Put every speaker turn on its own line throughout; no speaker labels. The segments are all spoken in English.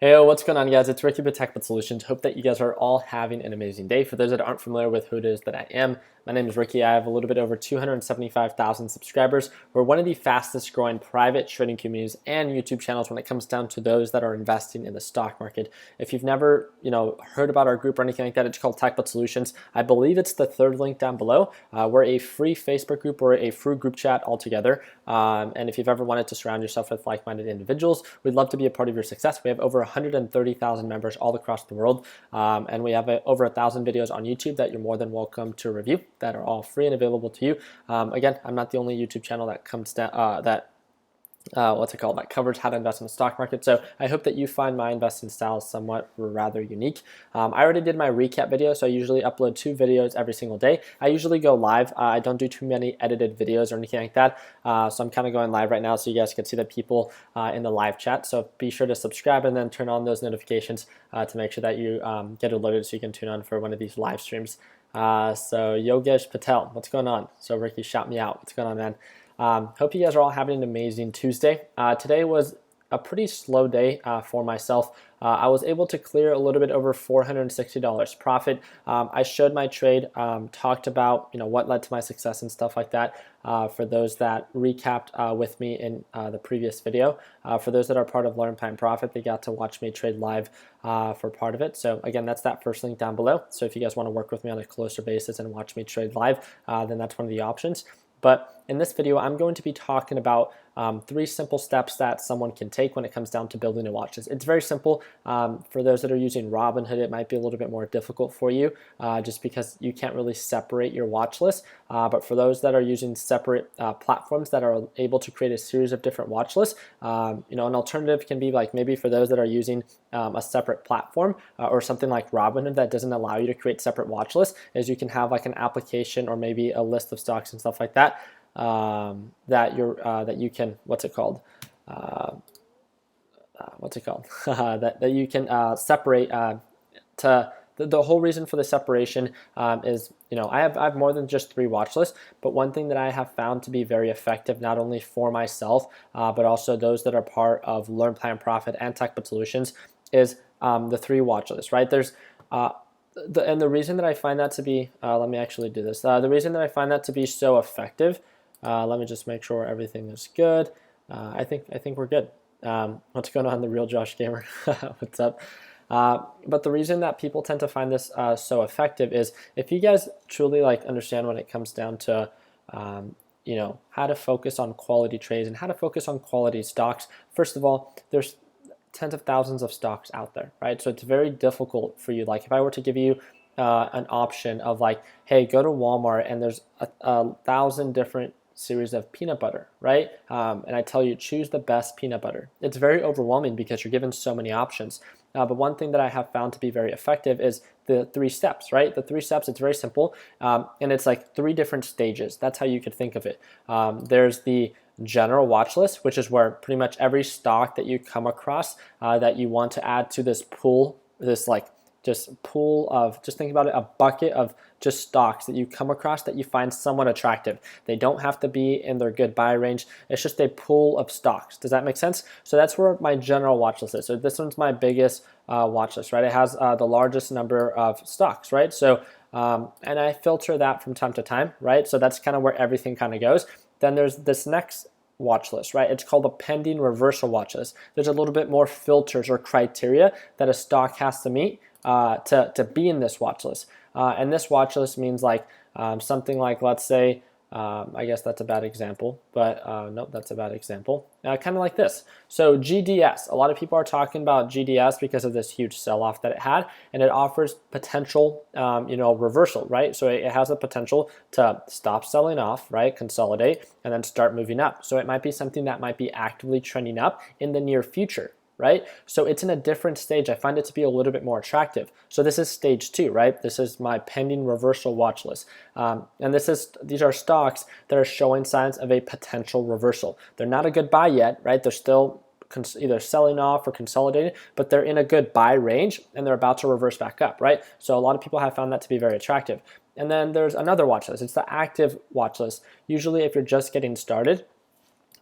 Hey, what's going on, guys? It's Ricky with TechBit Solutions. Hope that you guys are all having an amazing day. For those that aren't familiar with who it is that I am, my name is Ricky. I have a little bit over 275,000 subscribers. We're one of the fastest growing private trading communities and YouTube channels when it comes down to those that are investing in the stock market. If you've never, heard about our group or anything like that, it's called TechBit Solutions. I believe it's the third link down below. We're a free Facebook group or a free group chat altogether. And if you've ever wanted to surround yourself with like-minded individuals, we'd love to be a part of your success. We have over 130,000 members all across the world, and we have over 1,000 videos on YouTube that you're more than welcome to review that are all free and available to you. Again, I'm not the only YouTube channel that comes down that covers how to invest in the stock market. So I hope that you find my investing style somewhat rather unique. I already did my recap video, so I usually upload 2 videos every single day. I usually go live. I don't do too many edited videos or anything like that. So I'm kind of going live right now so you guys can see the people in the live chat. So be sure to subscribe and then turn on those notifications to make sure that you get alerted so you can tune on for one of these live streams. So Yogesh Patel, what's going on? So Ricky, shout me out. What's going on, man? Hope you guys are all having an amazing Tuesday. Today was a pretty slow day for myself. I was able to clear a little bit over $460 profit. I showed my trade, talked about what led to my success and stuff like that. For those that recapped with me in the previous video, for those that are part of Learn Plan Profit, they got to watch me trade live for part of it. So again, that's that first link down below. So if you guys want to work with me on a closer basis and watch me trade live, then that's one of the options. But in this video, I'm going to be talking about 3 simple steps that someone can take when it comes down to building a watch list. It's very simple. For those that are using Robinhood, it might be a little bit more difficult for you just because you can't really separate your watch list. But for those that are using separate platforms that are able to create a series of different watch lists, an alternative can be like maybe for those that are using a separate platform or something like Robinhood that doesn't allow you to create separate watch lists, is you can have like an application or maybe a list of stocks and stuff like that. That you can that you can separate to the whole reason for the separation is I have more than just 3 watch lists, but one thing that I have found to be very effective not only for myself but also those that are part of Learn Plan Profit and TechBit Solutions is the 3 watch lists, right? There's the reason that I find that to be let me actually do this. The reason that I find that to be so effective, let me just make sure everything is good. I think we're good. What's going on, the real Josh Gamer? What's up? But the reason that people tend to find this so effective is if you guys truly understand when it comes down to how to focus on quality trades and how to focus on quality stocks. First of all, there's tens of thousands of stocks out there, right? So it's very difficult for you. Like if I were to give you an option of hey, go to Walmart and there's a 1,000 different series of peanut butter, right? And I tell you, choose the best peanut butter. It's very overwhelming because you're given so many options. But one thing that I have found to be very effective is the 3 steps, right? The 3 steps, it's very simple. And it's like 3 different stages. That's how you could think of it. There's the general watch list, which is where pretty much every stock that you come across that you want to add to this pool, just think about it, a bucket of just stocks that you come across that you find somewhat attractive. They don't have to be in their good buy range. It's just a pool of stocks. Does that make sense? So that's where my general watch list is. So this one's my biggest watch list, right? It has the largest number of stocks, right? So and I filter that from time to time, right? So that's kind of where everything kind of goes. Then there's this next watch list, right? It's called a pending reversal watch list. There's a little bit more filters or criteria that a stock has to meet to be in this watch list. And this watch list means something like, let's say, I guess that's a bad example, but nope, that's a bad example. Kind of like this. So GDS, a lot of people are talking about GDS because of this huge sell-off that it had, and it offers potential, reversal, right? So it has the potential to stop selling off, right, consolidate, and then start moving up. So it might be something that might be actively trending up in the near future, right? So it's in a different stage. I find it to be a little bit more attractive. So this is stage 2, right? This is my pending reversal watch list. And these are stocks that are showing signs of a potential reversal. They're not a good buy yet, right? They're still either selling off or consolidating, but they're in a good buy range and they're about to reverse back up, right? So a lot of people have found that to be very attractive. And then there's another watch list. It's the active watch list. Usually if you're just getting started,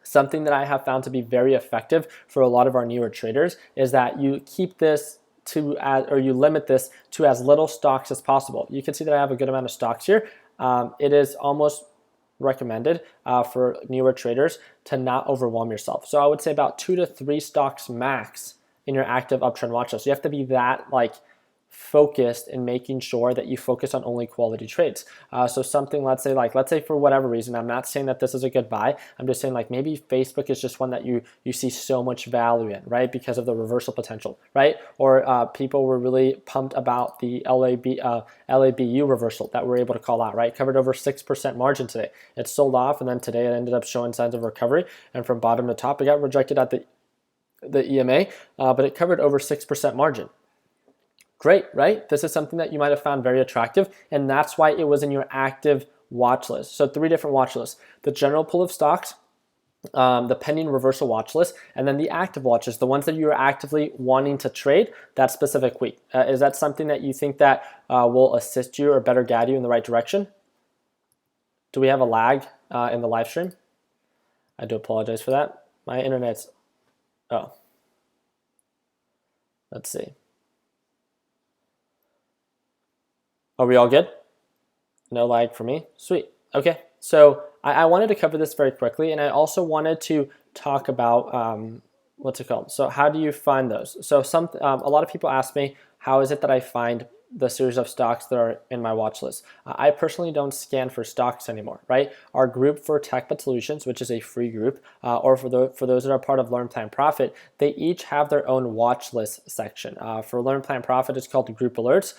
Something that I have found to be very effective for a lot of our newer traders is that you keep this or you limit this to as little stocks as possible. You can see that I have a good amount of stocks here. It is almost recommended for newer traders to not overwhelm yourself. So I would say about 2 to 3 stocks max in your active uptrend watch list. You have to be that focused in making sure that you focus on only quality trades. So something, let's say for whatever reason, I'm not saying that this is a good buy. I'm just saying maybe Facebook is just one that you see so much value in, right? Because of the reversal potential, right? Or people were really pumped about the LABU reversal that we're able to call out, right? Covered over 6% margin today. It sold off, and then today it ended up showing signs of recovery. And from bottom to top, it got rejected at the EMA, but it covered over 6% margin. Great, right? This is something that you might have found very attractive, and that's why it was in your active watch list. So 3 different watch lists: the general pool of stocks, the pending reversal watch list, and then the active watch list, the ones that you're actively wanting to trade that specific week. Is that something that you think that will assist you or better guide you in the right direction? Do we have a lag in the live stream? I do apologize for that. My internet's, let's see. Are we all good? No lag for me? Sweet. Okay, so I wanted to cover this very quickly, and I also wanted to talk about, what's it called? So how do you find those? So a lot of people ask me, how is it that I find the series of stocks that are in my watch list? I personally don't scan for stocks anymore, right? Our group for TechBet Solutions, which is a free group, or for those that are part of Learn Plan Profit, they each have their own watch list section. For Learn Plan Profit, it's called Group Alerts.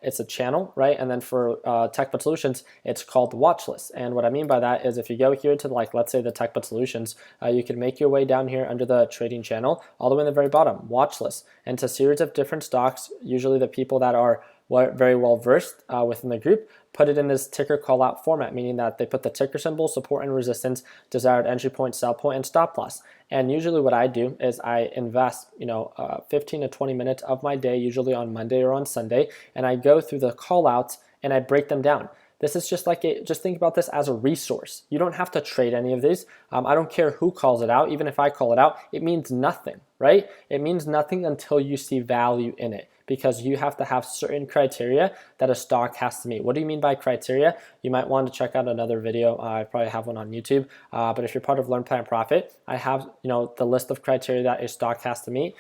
It's a channel, right? And then for TechBet Solutions, it's called Watch List. And what I mean by that is if you go here to let's say the TechBet Solutions, you can make your way down here under the trading channel, all the way in the very bottom, Watch List. And it's a series of different stocks, usually the people that are very well versed within the group put it in this ticker call out format, meaning that they put the ticker symbol, support and resistance, desired entry point, sell point, and stop loss. And usually what I do is I invest 15 to 20 minutes of my day, usually on Monday or on Sunday, and I go through the call outs and I break them down. This is just just think about this as a resource. You don't have to trade any of these. I don't care who calls it out. Even if I call it out, it means nothing, right? It means nothing until you see value in it, because you have to have certain criteria that a stock has to meet. What do you mean by criteria? You might want to check out another video. I probably have one on YouTube. But if you're part of Learn Plan Profit, I have the list of criteria that a stock has to meet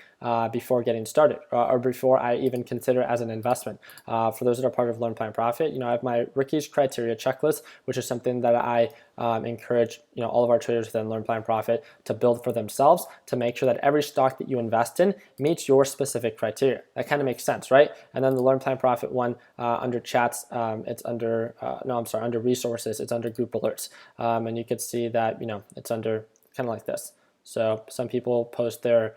before getting started, or before I even consider it as an investment. For those that are part of Learn Plan Profit, I have my Ricky's criteria checklist, which is something that I encourage all of our traders within Learn Plan Profit to build for themselves, to make sure that every stock that you invest in meets your specific criteria. That kind of makes sense, right? And then the Learn Plan Profit one, under chats, it's under under resources, it's under group alerts, and you could see that it's under kind of like this. So some people post their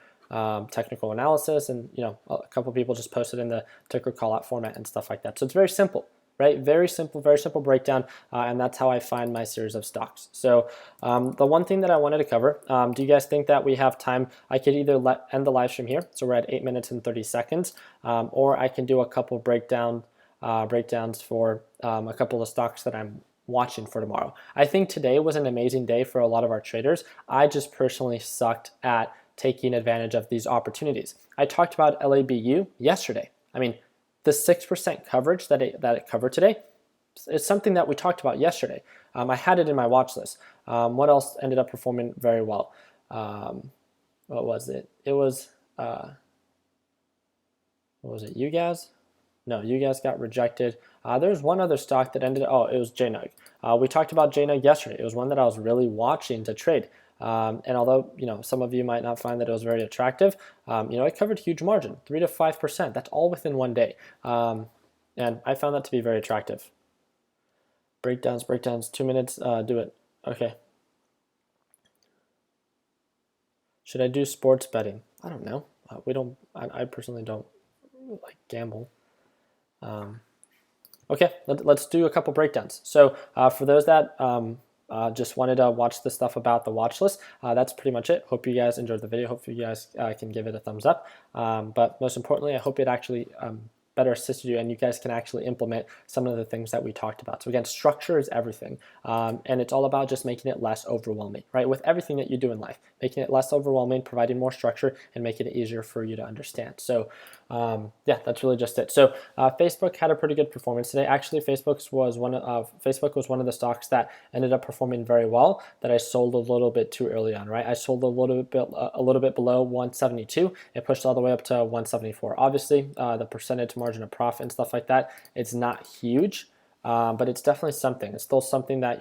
technical analysis, and a couple of people just post it in the ticker call out format and stuff like that. So it's very simple, right? Very simple breakdown, and that's how I find my series of stocks. So the one thing that I wanted to cover, do you guys think that we have time? I could either end the live stream here, so we're at 8 minutes and 30 seconds, or I can do a couple breakdowns for a couple of stocks that I'm watching for tomorrow. I think today was an amazing day for a lot of our traders. I just personally sucked at taking advantage of these opportunities. I talked about LABU yesterday. I mean, the 6% coverage that it covered today is something that we talked about yesterday. I had it in my watch list. What else ended up performing very well? What was it? It was, what was it, UGAS? No, UGAS got rejected. There's one other stock that ended, it was JNUG. We talked about JNUG yesterday. It was one that I was really watching to trade. And although some of you might not find that it was very attractive, it covered huge margin, 3 to 5%. That's all within one day, and I found that to be very attractive. Breakdowns, 2 minutes. Do it. Okay. Should I do sports betting? I don't know. I personally don't gamble. Okay, let's do a couple breakdowns. So for those that just wanted to watch the stuff about the watch list, that's pretty much it. Hope you guys enjoyed the video. Hope you guys can give it a thumbs up. But most importantly, I hope it actually better assisted you, and you guys can actually implement some of the things that we talked about. So again, structure is everything, and it's all about just making it less overwhelming, right? With everything that you do in life, making it less overwhelming, providing more structure, and making it easier for you to understand. So yeah, that's really just it. So Facebook had a pretty good performance today. Actually, Facebook was one of the stocks that ended up performing very well that I sold a little bit too early on, right? I sold a little bit below 172. It pushed all the way up to 174. Obviously, the percentage margin of profit and stuff like that, it's not huge, but it's definitely something. It's still something that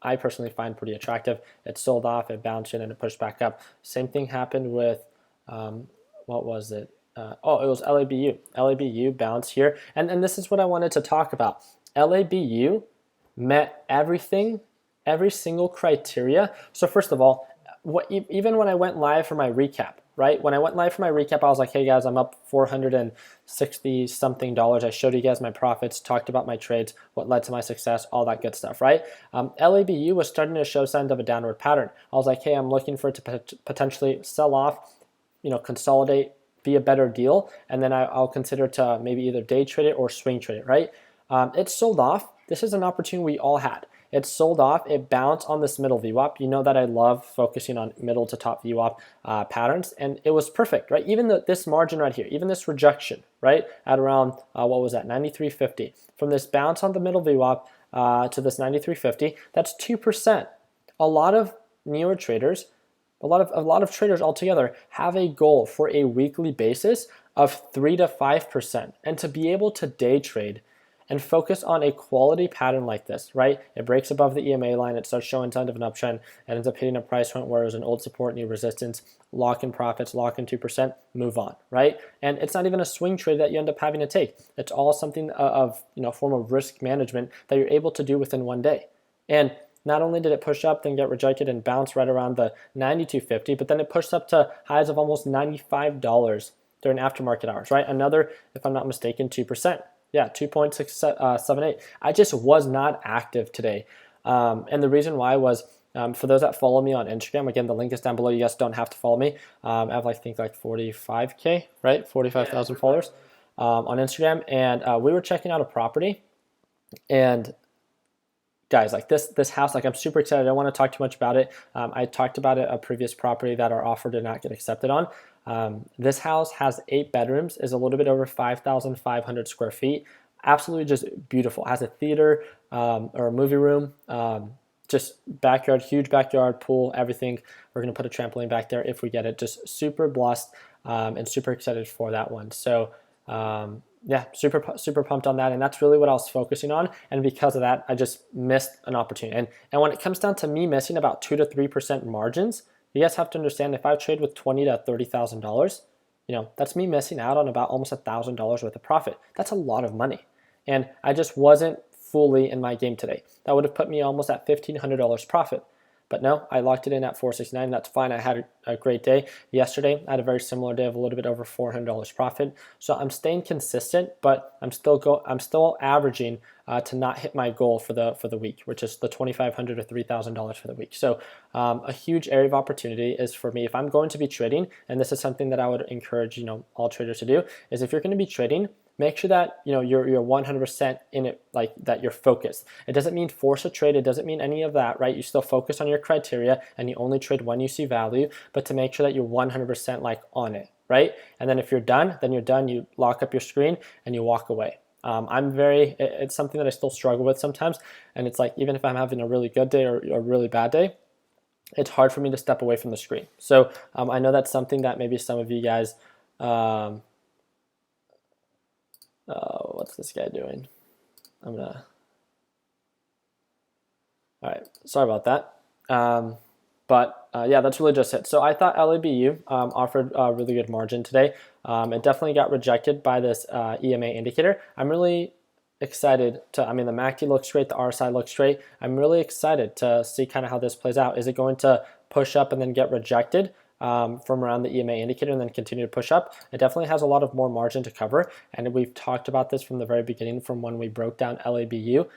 I personally find pretty attractive. It sold off, it bounced in, and it pushed back up. Same thing happened with what was it? It was LABU. LABU bounced here, and this is what I wanted to talk about. LABU met everything, every single criteria. So first of all, even when I went live for my recap, right? When I went live for my recap, I was like, hey guys, I'm up $460 something. I showed you guys my profits, talked about my trades, what led to my success, all that good stuff, right? LABU was starting to show signs of a downward pattern. I was like, hey, I'm looking for it to potentially sell off, consolidate, be a better deal, and then I'll consider to maybe either day trade it or swing trade it, right? It sold off. This is an opportunity we all had. It sold off. It bounced on this middle VWAP. You know that I love focusing on middle to top VWAP patterns, and it was perfect, right? Even this margin right here, even this rejection, right, at around, what was that, 93.50. From this bounce on the middle VWAP to this 93.50, that's 2%. A lot of newer traders, a lot of traders altogether have a goal for a weekly basis of 3 to 5%. And to be able to day trade and focus on a quality pattern like this, right? It breaks above the EMA line, it starts showing signs of an uptrend, and ends up hitting a price point where there's an old support, new resistance, lock in profits, lock in 2%, move on, right? And it's not even a swing trade that you end up having to take. It's all something of, form of risk management that you're able to do within one day. And not only did it push up, then get rejected and bounce right around the 92.50, but then it pushed up to highs of almost $95 during aftermarket hours, right? Another, if I'm not mistaken, 2%. Yeah, 2.678. I just was not active today. And the reason why was, for those that follow me on Instagram, again, the link is down below. You guys don't have to follow me. I have like 45K, right? 45,000 followers on Instagram. And we were checking out a property, and guys, like this house, like I'm super excited. I don't want to talk too much about it. I talked about a previous property that our offer did not get accepted on. This house has 8 bedrooms, is a little bit over 5,500 square feet. Absolutely just beautiful. It has a theater or a movie room, just backyard, huge backyard, pool, everything. We're going to put a trampoline back there if we get it. Just super blessed and super excited for that one. So yeah, super pumped on that, and that's really what I was focusing on. And because of that, I just missed an opportunity. And when it comes down to me missing about 2 to 3% margins, you guys have to understand, if I trade with $20,000 to $30,000, that's me missing out on about almost $1,000 worth of profit. That's a lot of money, and I just wasn't fully in my game today. That would have put me almost at $1,500 profit. But no, I locked it in at $469. That's fine. I had a great day. Yesterday, I had a very similar day of a little bit over $400 profit. So I'm staying consistent, but I'm still averaging to not hit my goal for the week, which is the $2,500 to $3,000 for the week. So a huge area of opportunity is for me, if I'm going to be trading, and this is something that I would encourage all traders to do, is if you're going to be trading, make sure that you're 100% in it, like that you're focused. It doesn't mean force a trade. It doesn't mean any of that, right? You still focus on your criteria and you only trade when you see value, but to make sure that you're 100% like on it, right? And then if you're done, then you're done. You lock up your screen and you walk away. It's something that I still struggle with sometimes. And it's like, even if I'm having a really good day or a really bad day, it's hard for me to step away from the screen. So I know that's something that maybe some of you guys, what's this guy doing? All right, sorry about that. Yeah, that's really just it. So I thought LABU offered a really good margin today. It definitely got rejected by this EMA indicator. I'm really excited the MACD looks great, the RSI looks great. I'm really excited to see kind of how this plays out. Is it going to push up and then get rejected from around the EMA indicator and then continue to push up? It definitely has a lot of more margin to cover, and we've talked about this from the very beginning, from when we broke down LABU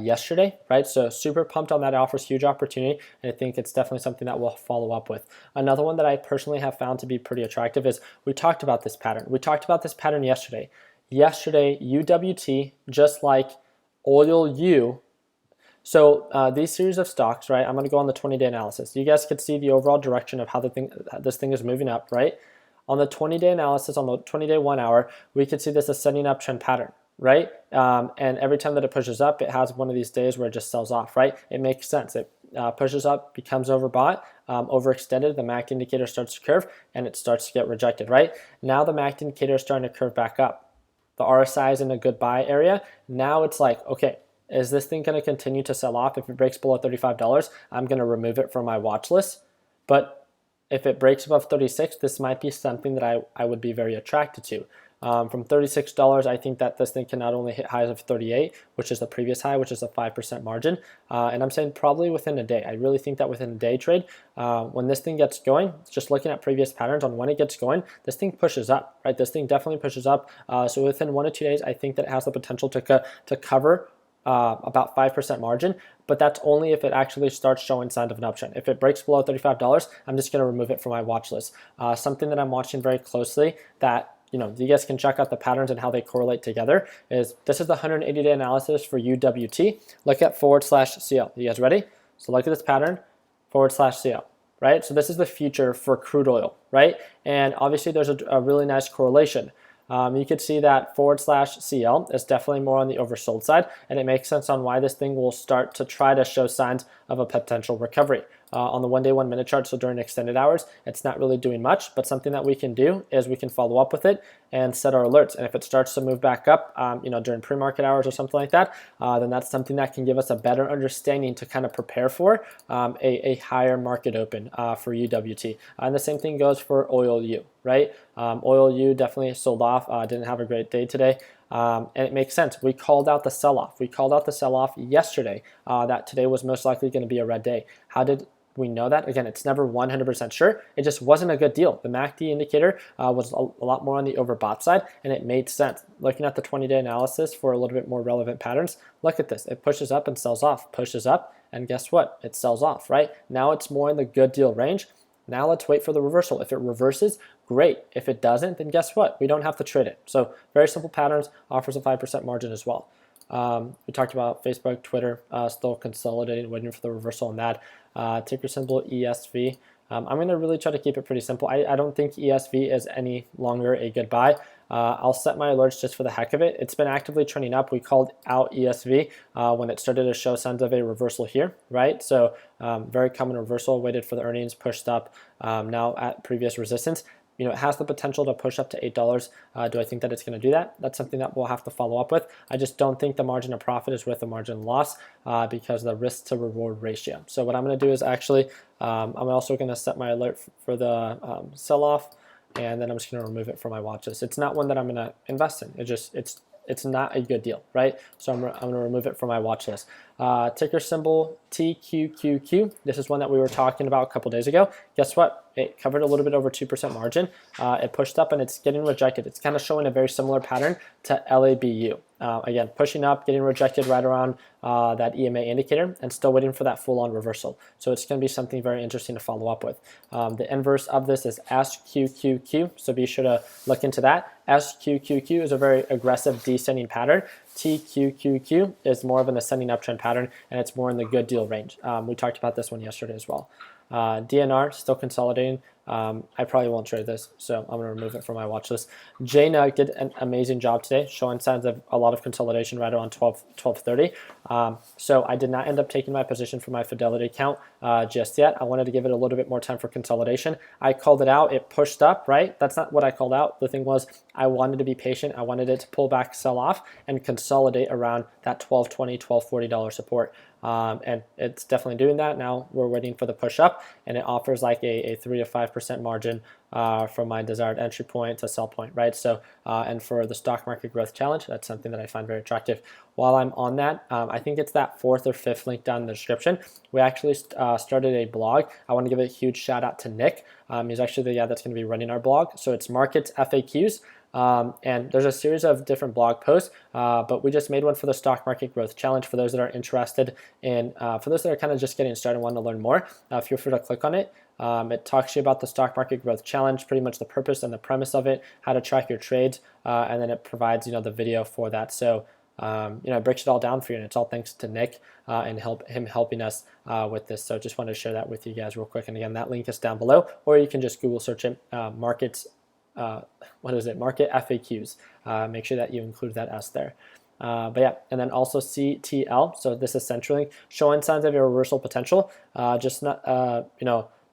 yesterday, right? So super pumped on that. It offers huge opportunity, and I think it's definitely something that we'll follow up with. Another one that I personally have found to be pretty attractive is, we talked about this pattern. We talked about this pattern yesterday. yesterday, UWT, just like Oil U. So these series of stocks, right? I'm going to go on the 20-day analysis. You guys could see the overall direction of how this thing is moving up, right? On the 20-day analysis, on the 20-day 1 hour, we could see this ascending uptrend pattern, right? And every time that it pushes up, it has one of these days where it just sells off, right? It makes sense. It pushes up, becomes overbought, overextended, the MACD indicator starts to curve, and it starts to get rejected, right? Now the MACD indicator is starting to curve back up. The RSI is in a good buy area. Now it's like, okay, is this thing going to continue to sell off? If it breaks below $35, I'm going to remove it from my watch list. But if it breaks above 36, this might be something that I would be very attracted to. From $36, I think that this thing can not only hit highs of 38, which is the previous high, which is a 5% margin, and I'm saying probably within a day. I really think that within a day trade, when this thing gets going, just looking at previous patterns on when it gets going, this thing pushes up, right? This thing definitely pushes up. So within 1 to 2 days, I think that it has the potential to cover about 5% margin, but that's only if it actually starts showing signs of an uptrend. If it breaks below $35, I'm just going to remove it from my watch list. Something that I'm watching very closely that you guys can check out the patterns and how they correlate together is this is the 180-day analysis for UWT. Look at /CL. You guys ready? So look at this pattern, /CL, right? So this is the future for crude oil, right? And obviously there's a really nice correlation. You could see that /CL is definitely more on the oversold side, and it makes sense on why this thing will start to try to show signs of a potential recovery. On the 1 day 1 minute chart, so during extended hours, it's not really doing much, but something that we can do is we can follow up with it and set our alerts. And if it starts to move back up, during pre-market hours or something like that, then that's something that can give us a better understanding to kind of prepare for a higher market open for UWT. And the same thing goes for Oil U, right? Oil U definitely sold off, didn't have a great day today. And it makes sense. We called out the sell-off. We called out the sell-off yesterday that today was most likely going to be a red day. How did we know that? Again, it's never 100% sure. It just wasn't a good deal. The MACD indicator was a lot more on the overbought side, and it made sense. Looking at the 20-day analysis for a little bit more relevant patterns, look at this. It pushes up and sells off, pushes up, and guess what? It sells off, right? Now it's more in the good deal range. Now let's wait for the reversal. If it reverses, great. If it doesn't, then guess what? We don't have to trade it. So very simple patterns, offers a 5% margin as well. We talked about Facebook, Twitter, still consolidating, waiting for the reversal on that. Ticker symbol ESV. I'm going to really try to keep it pretty simple. I don't think ESV is any longer a good buy. I'll set my alerts just for the heck of it. It's been actively trending up. We called out ESV when it started to show signs of a reversal here, right? So very common reversal, waited for the earnings, pushed up, now at previous resistance. It has the potential to push up to $8. Do I think that it's going to do that? That's something that we'll have to follow up with. I just don't think the margin of profit is worth the margin of loss because of the risk to reward ratio. So what I'm going to do is actually, I'm also going to set my alert for the sell-off, and then I'm just going to remove it from my watch list. It's not one that I'm going to invest in. It's not a good deal, right? So I'm going to remove it from my watch list. Ticker symbol TQQQ. This is one that we were talking about a couple days ago. Guess what? It covered a little bit over 2% margin. It pushed up and it's getting rejected. It's kind of showing a very similar pattern to LABU. Again, pushing up, getting rejected right around that EMA indicator, and still waiting for that full-on reversal. So it's going to be something very interesting to follow up with. The inverse of this is SQQQ, so be sure to look into that. SQQQ is a very aggressive descending pattern. TQQQ is more of an ascending uptrend pattern, and it's more in the good deal range. We talked about this one yesterday as well. DNR still consolidating. I probably won't trade this, so I'm going to remove it from my watch list. JNUG did an amazing job today, showing signs of a lot of consolidation right around 12:30. So I did not end up taking my position for my Fidelity account just yet. I wanted to give it a little bit more time for consolidation. I called it out. It pushed up, right? That's not what I called out. The thing was I wanted to be patient. I wanted it to pull back, sell off, and consolidate around that $12.20, $12.40 support. And it's definitely doing that. Now we're waiting for the push up, and it offers like a 3 to 5% margin from my desired entry point to sell point, right? So, and for the stock market growth challenge, that's something that I find very attractive. While I'm on that, I think it's that 4th or 5th link down in the description. We actually started a blog. I want to give a huge shout out to Nick. He's actually the guy that's going to be running our blog. So it's Markets FAQs. And there's a series of different blog posts, but we just made one for the stock market growth challenge for those that are interested in, for those that are kind of just getting started and want to learn more. Feel free to click on it. It talks to you about the stock market growth challenge, pretty much the purpose and the premise of it, how to track your trades, and then it provides the video for that. So it breaks it all down for you, and it's all thanks to Nick and him helping us with this. So just wanted to share that with you guys real quick. And again, that link is down below, or you can just Google search it, market FAQs. Make sure that you include that S there. But yeah, and then also CTL. So this is CenturyLink, showing signs of a reversal potential. Just not,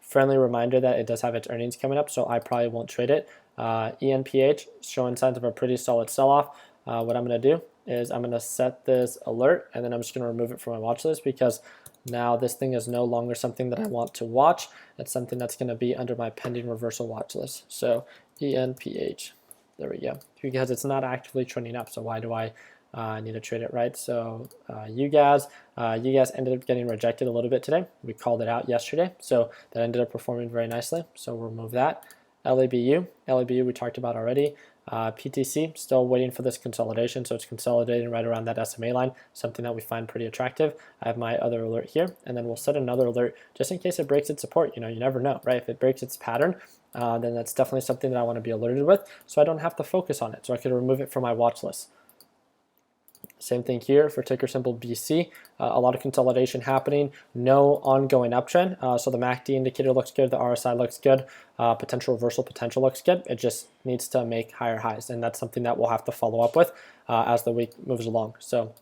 friendly reminder that it does have its earnings coming up, so I probably won't trade it. ENPH, showing signs of a pretty solid sell-off. What I'm going to do is I'm going to set this alert, and then I'm just going to remove it from my watch list, because now this thing is no longer something that I want to watch. It's something that's going to be under my pending reversal watch list. So ENPH, there we go, because it's not actively trending up. So why do I need to trade it, right? So you guys ended up getting rejected a little bit today. We called it out yesterday, so that ended up performing very nicely. So we'll remove that. LABU we talked about already. PTC, still waiting for this consolidation, so it's consolidating right around that SMA line, something that we find pretty attractive. I have my other alert here, and then we'll set another alert just in case it breaks its support. You never know, right? If it breaks its pattern, then that's definitely something that I want to be alerted with, so I don't have to focus on it, so I could remove it from my watch list. Same thing here for ticker symbol BC. A lot of consolidation happening, no ongoing uptrend. So the MACD indicator looks good, the RSI looks good, potential reversal potential looks good. It just needs to make higher highs, and that's something that we'll have to follow up with as the week moves along. So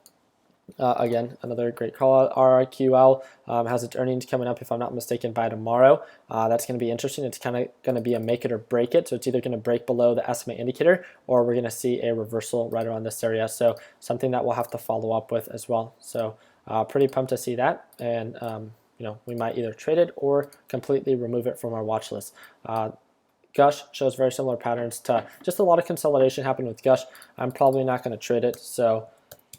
again, another great call out. RRQL has its earnings coming up, if I'm not mistaken, by tomorrow. That's going to be interesting. It's kind of going to be a make it or break it. So it's either going to break below the SMA indicator, or we're going to see a reversal right around this area. So something that we'll have to follow up with as well. So pretty pumped to see that. And we might either trade it or completely remove it from our watch list. Gush shows very similar patterns to just a lot of consolidation happening with Gush. I'm probably not going to trade it. So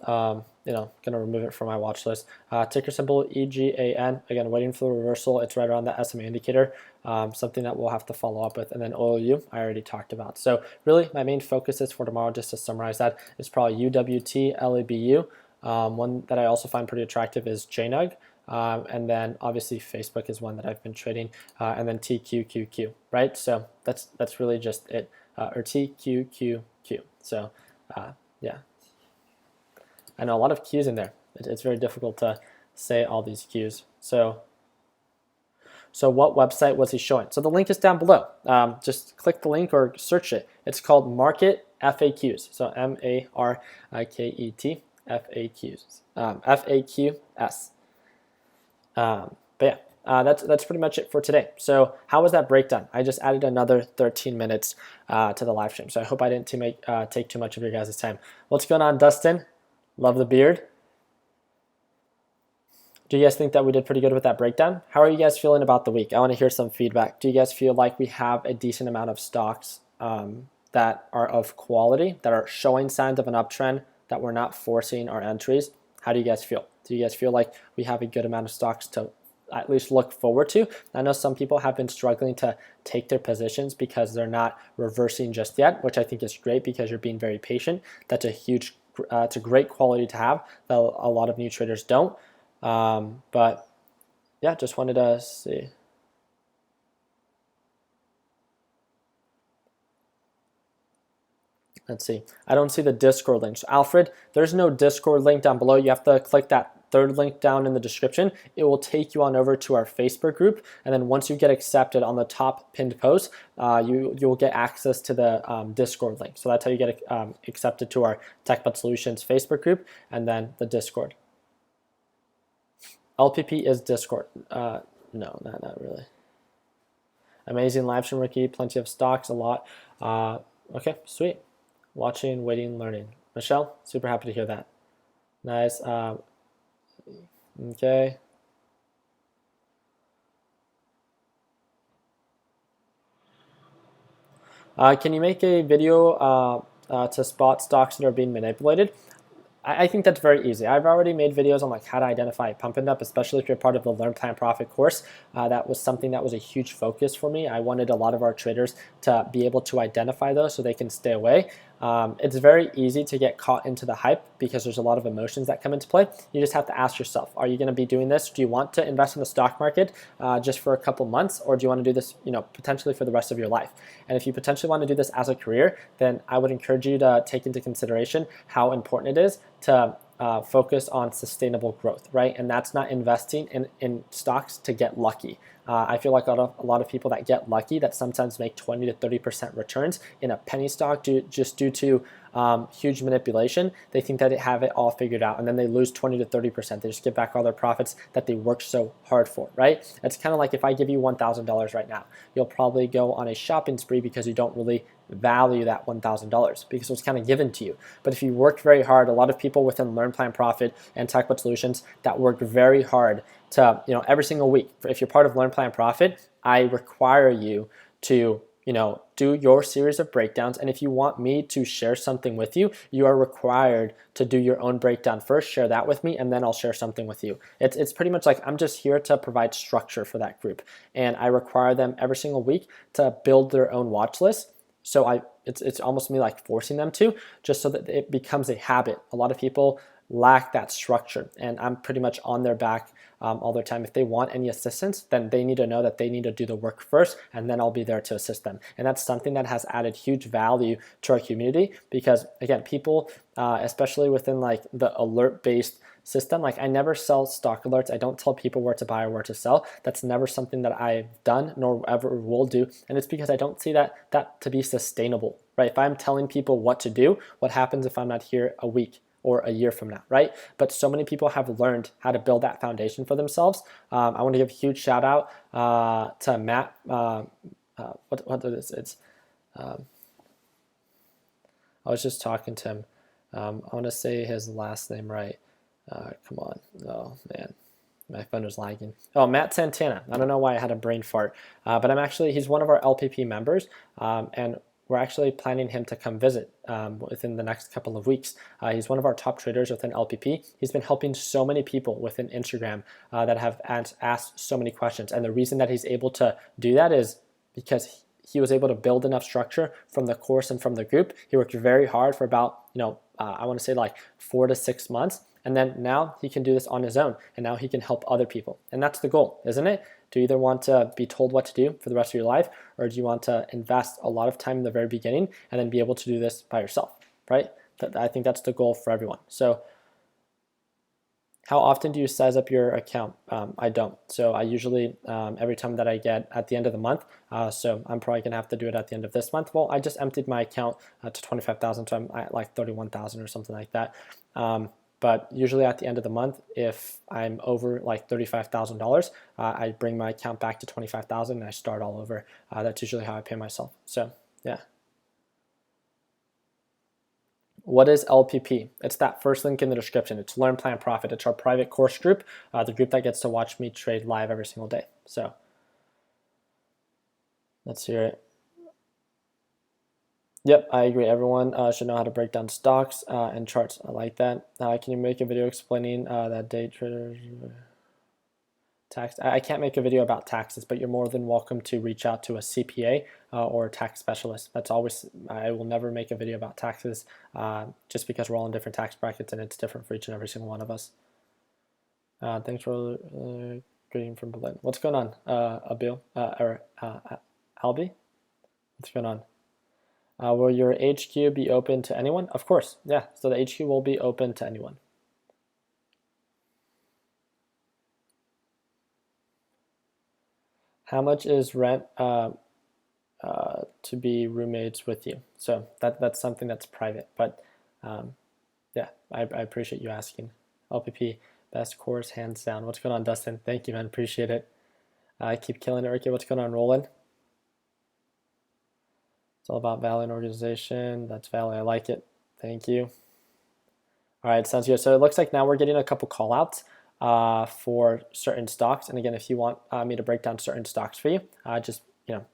gonna remove it from my watch list. Ticker symbol EGAN, again, waiting for the reversal. It's right around the SMA indicator, something that we'll have to follow up with. And then OLU, I already talked about. So really, my main focus is for tomorrow, just to summarize that, is probably UWT, LABU. One that I also find pretty attractive is JNUG. And then obviously Facebook is one that I've been trading, and then TQQQ, right? So that's really just it, or TQQQ. So yeah. I know a lot of Qs in there. It's very difficult to say all these Qs. So what website was he showing? So the link is down below. Just click the link or search it. It's called Market FAQs. So MARKET FAQs. FAQS. But yeah, that's pretty much it for today. So how was that breakdown? I just added another 13 minutes to the live stream. So I hope I didn't take too much of your guys' time. What's going on, Dustin? Love the beard. Do you guys think that we did pretty good with that breakdown? How are you guys feeling about the week? I want to hear some feedback. Do you guys feel like we have a decent amount of stocks that are of quality, that are showing signs of an uptrend, that we're not forcing our entries? How do you guys feel? Do you guys feel like we have a good amount of stocks to at least look forward to? I know some people have been struggling to take their positions because they're not reversing just yet, which I think is great because you're being very patient. That's it's a great quality to have that a lot of new traders don't. But yeah, just wanted to see. Let's see. I don't see the Discord link. So Alfred, there's no Discord link down below. You have to click that third link down in the description. It will take you on over to our Facebook group, and then once you get accepted on the top pinned post, you'll get access to the Discord link. So that's how you get accepted to our TechBud Solutions Facebook group, and then the Discord. LPP is Discord. No, not really. Amazing live stream, Ricky. Plenty of stocks, a lot. Okay, sweet. Watching, waiting, learning. Michelle, super happy to hear that. Nice. Okay. Can you make a video to spot stocks that are being manipulated? I think that's very easy. I've already made videos on how to identify a pump and dump, especially if you're part of the Learn Plan Profit course. That was something that was a huge focus for me. I wanted a lot of our traders to be able to identify those so they can stay away. It's very easy to get caught into the hype because there's a lot of emotions that come into play. You just have to ask yourself, are you going to be doing this? Do you want to invest in the stock market just for a couple months, or do you want to do this, potentially for the rest of your life? And if you potentially want to do this as a career, then I would encourage you to take into consideration how important it is to focus on sustainable growth, right? And that's not investing in stocks to get lucky. I feel like a lot of people that get lucky that sometimes make 20 to 30% returns in a penny stock just due to huge manipulation. They think that they have it all figured out, and then they lose 20 to 30%. They just get back all their profits that they worked so hard for, right? It's kind of like if I give you $1,000 right now, you'll probably go on a shopping spree because you don't really value that $1,000 because it was kind of given to you. But if you worked very hard, a lot of people within Learn, Plan, Profit and TechBud Solutions that worked very hard to, every single week. If you're part of Learn, Plan, Profit, I require you to, do your series of breakdowns. And if you want me to share something with you, you are required to do your own breakdown first, share that with me, and then I'll share something with you. It's pretty much like I'm just here to provide structure for that group. And I require them every single week to build their own watch list. So it's almost me like forcing them to, just so that it becomes a habit. A lot of people lack that structure, and I'm pretty much on their back all the time. If they want any assistance, then they need to know that they need to do the work first, and then I'll be there to assist them. And that's something that has added huge value to our community because, again, people, especially within like the alert-based system, like I never sell stock alerts. I don't tell people where to buy or where to sell. That's never something that I've done nor ever will do. And it's because I don't see that to be sustainable, right? If I'm telling people what to do, what happens if I'm not here a week or a year from now, right? But so many people have learned how to build that foundation for themselves. I want to give a huge shout out to Matt. What is it? I was just talking to him. I want to say his last name right. Come on. Oh, man. My phone is lagging. Oh, Matt Santana. I don't know why I had a brain fart. But he's one of our LPP members. And we're actually planning him to come visit within the next couple of weeks. He's one of our top traders within LPP. He's been helping so many people within Instagram that have asked so many questions. And the reason that he's able to do that is because he was able to build enough structure from the course and from the group. He worked very hard for about, I want to say like 4 to 6 months. And then now he can do this on his own. And now he can help other people. And that's the goal, isn't it? Do you either want to be told what to do for the rest of your life, or do you want to invest a lot of time in the very beginning and then be able to do this by yourself, right? I think that's the goal for everyone. So how often do you size up your account? I don't. So I usually, every time that I get at the end of the month, so I'm probably going to have to do it at the end of this month. Well, I just emptied my account to 25,000, so I'm at like 31,000 or something like that. But usually at the end of the month, if I'm over like $35,000, I bring my account back to 25,000 and I start all over. That's usually how I pay myself. So yeah. What is LPP? It's that first link in the description. It's Learn, Plan, Profit. It's our private course group, the group that gets to watch me trade live every single day. So let's hear it. Yep, I agree. Everyone should know how to break down stocks and charts. I like that. Can you make a video explaining that day traders tax? I can't make a video about taxes, but you're more than welcome to reach out to a CPA or a tax specialist. That's always, I will never make a video about taxes just because we're all in different tax brackets and it's different for each and every single one of us. Thanks for greeting from Berlin. What's going on, Abil or Albi? What's going on? Will your HQ be open to anyone? Of course, yeah. So the HQ will be open to anyone. How much is rent to be roommates with you? So that's something that's private. But yeah, I appreciate you asking. LPP, best course, hands down. What's going on, Dustin? Thank you, man. Appreciate it. Keep killing it, Ricky. What's going on, Roland? It's all about value and organization. That's value. I like it. Thank you. All right, sounds good. So it looks like now we're getting a couple call outs for certain stocks. And again, if you want me to break down certain stocks for you, just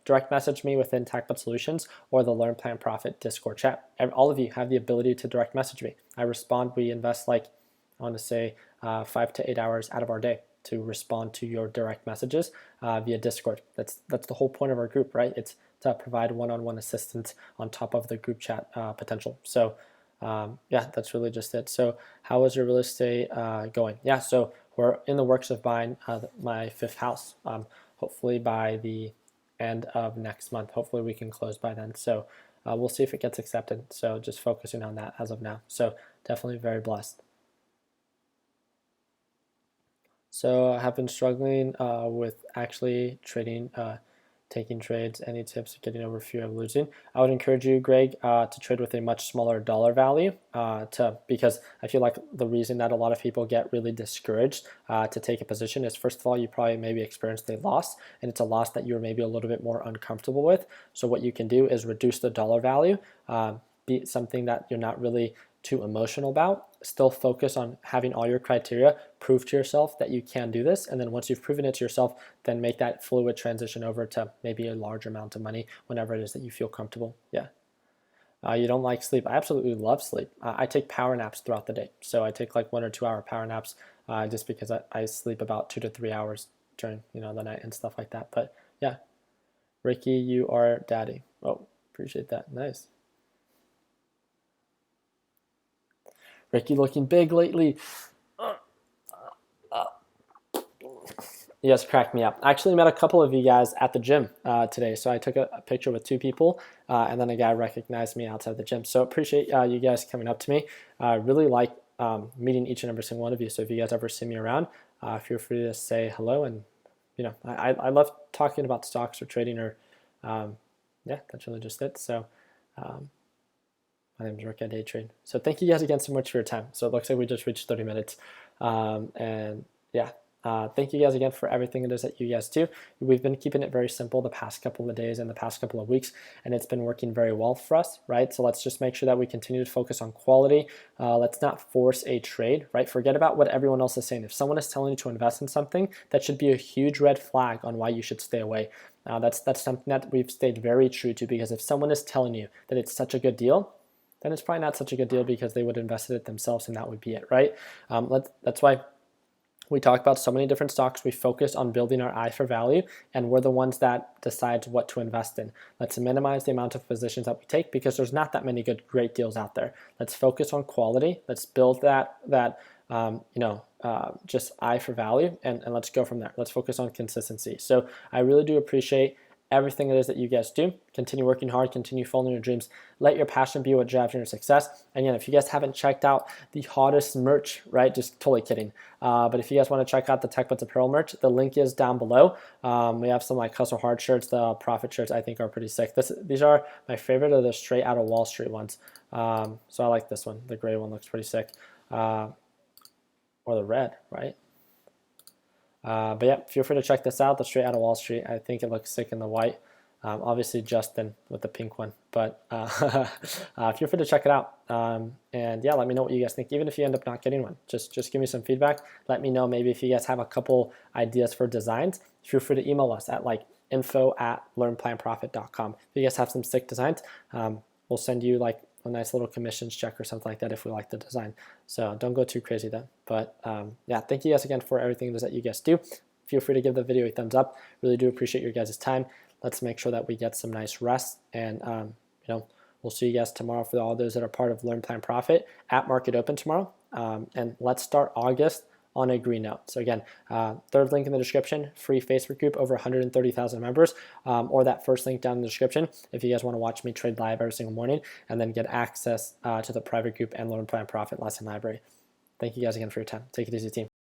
direct message me within TechBud Solutions or the Learn, Plan, Profit Discord chat. All of you have the ability to direct message me. I respond. We invest like, I want to say 5 to 8 hours out of our day to respond to your direct messages via Discord. That's the whole point of our group, right? It's to provide one-on-one assistance on top of the group chat potential. So yeah, that's really just it. So how is your real estate going? Yeah, so we're in the works of buying my 5th house. Hopefully by the end of next month. Hopefully we can close by then. So we'll see if it gets accepted. So just focusing on that as of now. So definitely very blessed. So I have been struggling with actually trading, taking trades. Any tips getting over fear of losing? I would encourage you, Greg, to trade with a much smaller dollar value because I feel like the reason that a lot of people get really discouraged to take a position is, first of all, you probably maybe experienced a loss, and it's a loss that you're maybe a little bit more uncomfortable with. So what you can do is reduce the dollar value, be something that you're not really too emotional about. Still focus on having all your criteria, prove to yourself that you can do this, and then once you've proven it to yourself, then make that fluid transition over to maybe a large amount of money whenever it is that you feel comfortable. Yeah. You don't like sleep? I absolutely love sleep. I take power naps throughout the day, so I take like 1 or 2 hour power naps just because I sleep about 2 to 3 hours during the night and stuff like that. But yeah, Ricky, you are daddy. Oh, appreciate that. Nice. Ricky looking big lately. You guys cracked me up. I actually met a couple of you guys at the gym today. So I took a picture with 2 people and then a guy recognized me outside the gym. So appreciate you guys coming up to me. I really like meeting each and every single one of you. So if you guys ever see me around, feel free to say hello. And I love talking about stocks or trading or yeah, that's really just it. So my name is Rick at Day Trade. So thank you guys again so much for your time. So it looks like we just reached 30 minutes. And yeah, thank you guys again for everything it is that you guys do. We've been keeping it very simple the past couple of days and the past couple of weeks, and it's been working very well for us, right? So let's just make sure that we continue to focus on quality. Let's not force a trade, right? Forget about what everyone else is saying. If someone is telling you to invest in something, that should be a huge red flag on why you should stay away. That's something that we've stayed very true to, because if someone is telling you that it's such a good deal, then it's probably not such a good deal because they would invest in it themselves and that would be it, right? That's why we talk about so many different stocks. We focus on building our eye for value, and we're the ones that decides what to invest in. Let's minimize the amount of positions that we take because there's not that many great deals out there. Let's focus on quality. Let's build that just eye for value, and let's go from there. Let's focus on consistency. So I really do appreciate everything it is that you guys do. Continue working hard, continue following your dreams. Let your passion be what drives your success. And again, if you guys haven't checked out the hottest merch, right, just totally kidding. But if you guys want to check out the TechBuds apparel merch, the link is down below. We have some like Hustle Hard shirts. The Profit shirts I think are pretty sick. These are my favorite of the straight out of Wall Street ones. So I like this one. The gray one looks pretty sick. Or the red, right? But yeah, feel free to check this out, the Straight Out of Wall Street. I think it looks sick in the white. Obviously Justin with the pink one, but feel free to check it out. And yeah, let me know what you guys think. Even if you end up not getting one, just give me some feedback. Let me know maybe if you guys have a couple ideas for designs. Feel free to email us at like info@learnplanprofit.com. If you guys have some sick designs, we'll send you like a nice little commissions check or something like that if we like the design. So don't go too crazy then. But yeah, thank you guys again for everything that you guys do. Feel free to give the video a thumbs up. Really do appreciate your guys' time. Let's make sure that we get some nice rest. And we'll see you guys tomorrow for all those that are part of Learn Plan Profit at Market Open tomorrow. And let's start August on a green note. So again, third link in the description, free Facebook group, over 130,000 members, or that first link down in the description if you guys want to watch me trade live every single morning and then get access to the private group and Learn Plan Profit lesson library. Thank you guys again for your time. Take it easy, team.